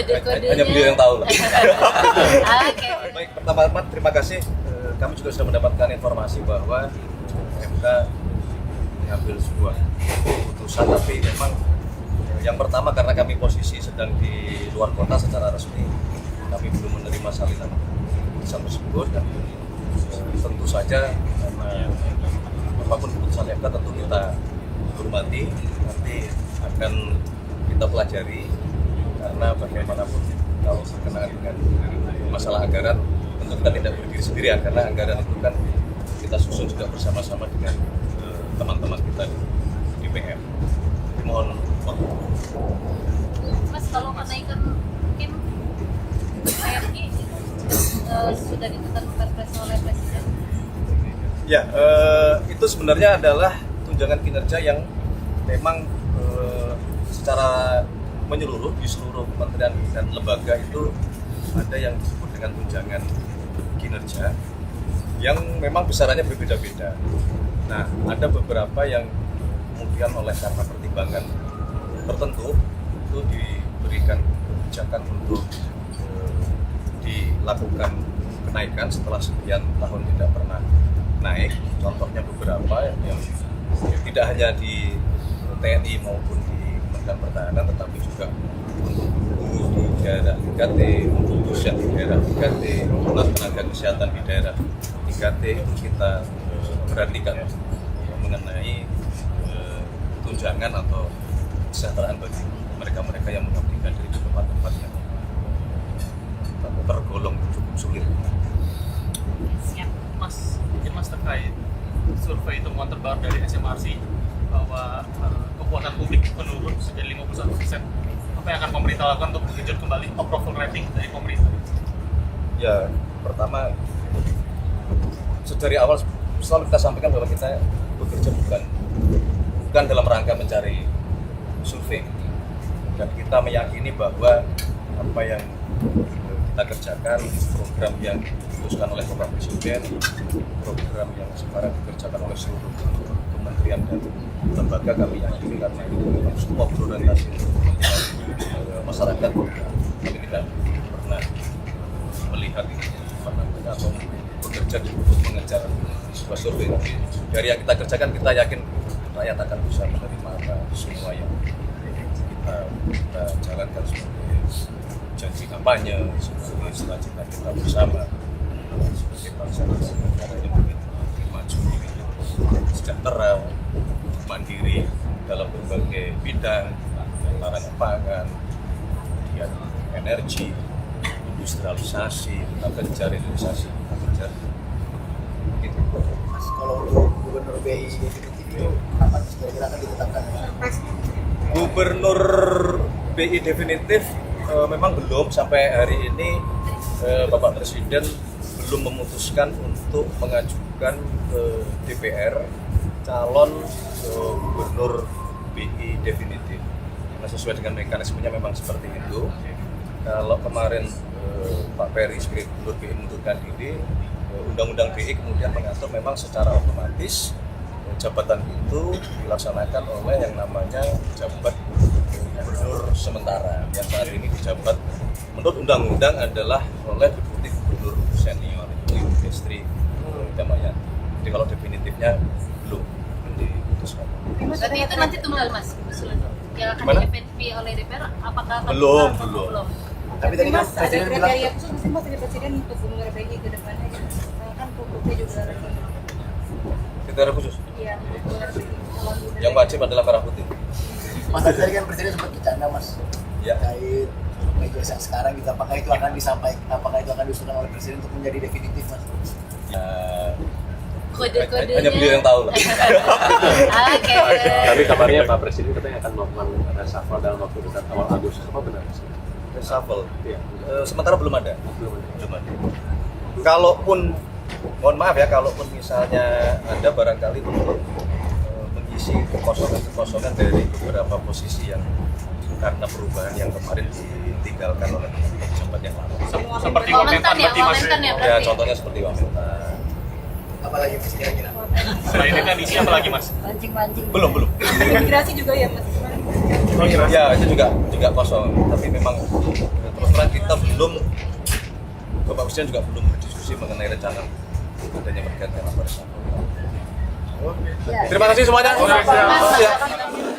Kode-kodenya hanya beliau yang tahu lah. Oke. Baik, pertama-tama terima kasih. Kami juga sudah mendapatkan informasi bahwa MK mengambil sebuah keputusan, tapi memang yang pertama karena kami posisi sedang di luar kota secara resmi, kami belum menerima salinan keputusan tersebut, dan tentu saja karena apapun keputusan MK tentu kita hormati, nanti akan kita pelajari, karena bagaimanapun kalau berkenaan dengan masalah anggaran tentu kita tidak berdiri sendirian, karena anggaran itu kan kita susun juga bersama-sama dengan teman-teman kita di DPR. Mohon waktu. Mas, kalau kenaikan mungkin TNI sudah ditetapkan perpres oleh Presiden. Ya, itu sebenarnya adalah tunjangan kinerja yang memang secara menyeluruh di seluruh kementerian dan lembaga itu ada yang disebut dengan tunjangan kinerja yang memang besarannya berbeda-beda. Nah, ada beberapa yang kemudian oleh karena pertimbangan tertentu itu diberikan kebijakan untuk dilakukan kenaikan setelah sekian tahun tidak pernah naik. Contohnya beberapa yang tidak hanya di TNI maupun di Kementerian Pertahanan, tetapi juga untuk guru di daerah 3T, untuk dosen di daerah 3T, untuk tenaga kesehatan di daerah 3T itu kita perhatikan mengenai tunjangan atau kesejahteraan bagi mereka-mereka yang mengabdikan diri di tempat-tempat yang tergolong cukup sulit. Siap. Mas, mungkin Mas terkait survei temuan terbaru dari SMRC bahwa kepuasan publik menurun menjadi 51%. Apa yang akan pemerintah lakukan untuk menggenjot kembali approval rating dari pemerintah? Ya, pertama dari awal selalu kita sampaikan bahwa kita bekerja bukan dalam rangka mencari survei, dan kita meyakini bahwa apa yang kita kerjakan, program yang diputuskan oleh Bapak Presiden, program yang sekarang dikerjakan oleh seluruh kementerian dan lembaga, kami yakini karena itu memang semua berorientasi untuk kepentingan masyarakat. Kami tidak pernah melihat atau bekerja untuk mengejar sebuah survei. Dari yang kita kerjakan, kita yakin rakyat akan bisa menerima apa semua yang kita jalankan sebagai janji kampanye, sebagai cita-cita kita bersama, sebagai bangsa dan negara yang ingin maju, sejahtera, mandiri dalam berbagai bidang, antaranya pangan, kemudian energi, industrialisasi, kita kejar hilirisasi, kita kejar gitu. Mas, kalau untuk Gubernur BI definitif itu kapan kira-kira akan ditetapkan? Gubernur BI definitif memang belum, sampai hari ini Bapak Presiden belum memutuskan untuk mengajukan ke DPR calon Gubernur BI definitif. Nah, sesuai dengan mekanismenya memang seperti itu. Kalau kemarin Pak Peri sebagai Gubernur BI mengundurkan diri, Undang-Undang BI kemudian mengatur memang secara otomatis jabatan itu dilaksanakan oleh yang namanya jabat gubernur sementara, yang saat ini dijabat menurut undang-undang adalah oleh deputi gubernur senior, itu Ibu Destri Damayanti. Jadi kalau definitifnya belum diputuskan. Berarti itu nanti tunggal Mas usulan yang akan Gimana? di oleh DPR, apakah akan Belum. Tapi tadi kan Mas, ada Presiden bilang kriteria khusus mungkin Mas dari Presiden untuk Gubernur BI ke depannya gitu. Kan publiknya juga Kriteria khusus iya untuk Gubernur BI. yang wajib adalah merah putih. Mas, tadi kan Presiden sempat bercanda Mas Ya. terkait meja yang sekarang gitu, apakah itu akan disampaikan, apakah itu akan diusulkan oleh Presiden untuk menjadi definitif Mas? Kode-kodenya Hanya beliau yang tahu lah. Oke. Tapi kabarnya Pak Presiden katanya akan melakukan reshuffle dalam waktu dekat awal Agustus, apa benar sih? Reshuffle. Iya. Sementara belum ada. Belum ada. Belum ada. Kalaupun, mohon maaf ya, kalaupun misalnya ada barangkali untuk mengisi kekosongan dari beberapa posisi yang karena perubahan yang kemarin ditinggalkan oleh pejabat yang lama. Seperti Wamentan ya, berarti Mas. Wamentan ya Ya, berarti. contohnya seperti Wamentan. Apalagi Mas kira-kira? Selain itu kan isi apa lagi Mas? Mancing-mancing. Belum. Imigrasi juga ya Mas. Ya itu juga kosong. Tapi memang terus terang kita belum, Bapak Presiden juga belum berdiskusi mengenai rencana adanya pergantian reshuffle. Ya. Terima kasih semuanya. Terima kasih.